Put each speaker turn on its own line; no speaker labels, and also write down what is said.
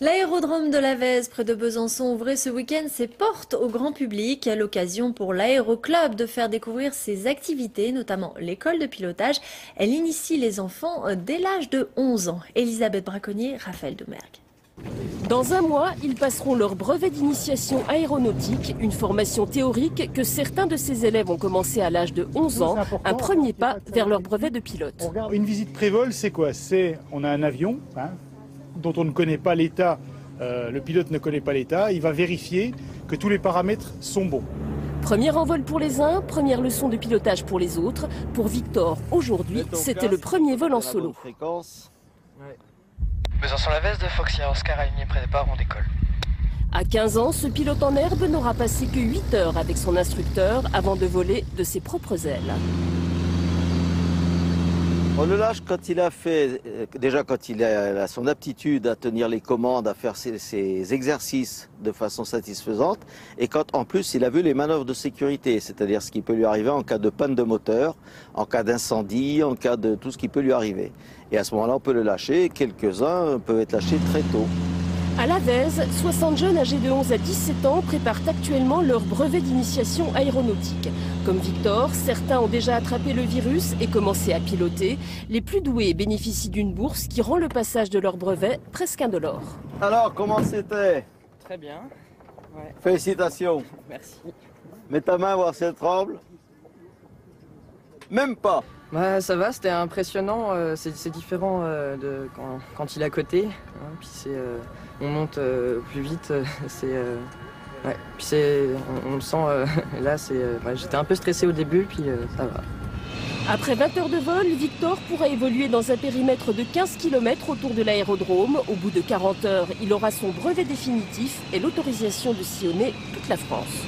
L'aérodrome de la Vèze, près de Besançon, ouvrait ce week-end ses portes au grand public. À l'occasion pour l'Aéroclub de faire découvrir ses activités, notamment l'école de pilotage. Elle initie les enfants dès l'âge de 11 ans. Elisabeth Braconnier, Raphaël Doumergue.
Dans un mois, ils passeront leur brevet d'initiation aéronautique, une formation théorique que certains de ces élèves ont commencé à l'âge de 11 ans, un premier pas vers leur brevet de pilote.
Une visite pré-vol, c'est quoi? On a un avion dont on ne connaît pas l'état, le pilote ne connaît pas l'état, il va vérifier que tous les paramètres sont bons.
Premier envol pour les uns, première leçon de pilotage pour les autres. Pour Victor, aujourd'hui, c'était le premier vol en solo.
Besançon-la-Vèze de Foxia, Oscar aligné près des parents d'école.
À 15 ans, ce pilote en herbe n'aura passé que 8 heures avec son instructeur avant de voler de ses propres ailes.
On le lâche quand il a fait, déjà quand il a son aptitude à tenir les commandes, à faire ses exercices de façon satisfaisante, et quand en plus il a vu les manœuvres de sécurité, c'est-à-dire ce qui peut lui arriver en cas de panne de moteur, en cas d'incendie, en cas de tout ce qui peut lui arriver. Et à ce moment-là, on peut le lâcher, quelques-uns peuvent être lâchés très tôt.
À la Vèze, 60 jeunes âgés de 11 à 17 ans préparent actuellement leur brevet d'initiation aéronautique. Comme Victor, certains ont déjà attrapé le virus et commencé à piloter. Les plus doués bénéficient d'une bourse qui rend le passage de leur brevet presque indolore.
Alors, comment c'était?
Très bien. Ouais.
Félicitations.
Merci.
Mets ta main, voir si elle tremble. Même pas.
Bah, ça va, c'était impressionnant. C'est différent de quand il est à côté. Hein, puis on monte plus vite. Ouais. Puis on le sent. Là, ouais, j'étais un peu stressé au début, puis ça va.
Après 20 heures de vol, Victor pourra évoluer dans un périmètre de 15 km autour de l'aérodrome. Au bout de 40 heures, il aura son brevet définitif et l'autorisation de sillonner toute la France.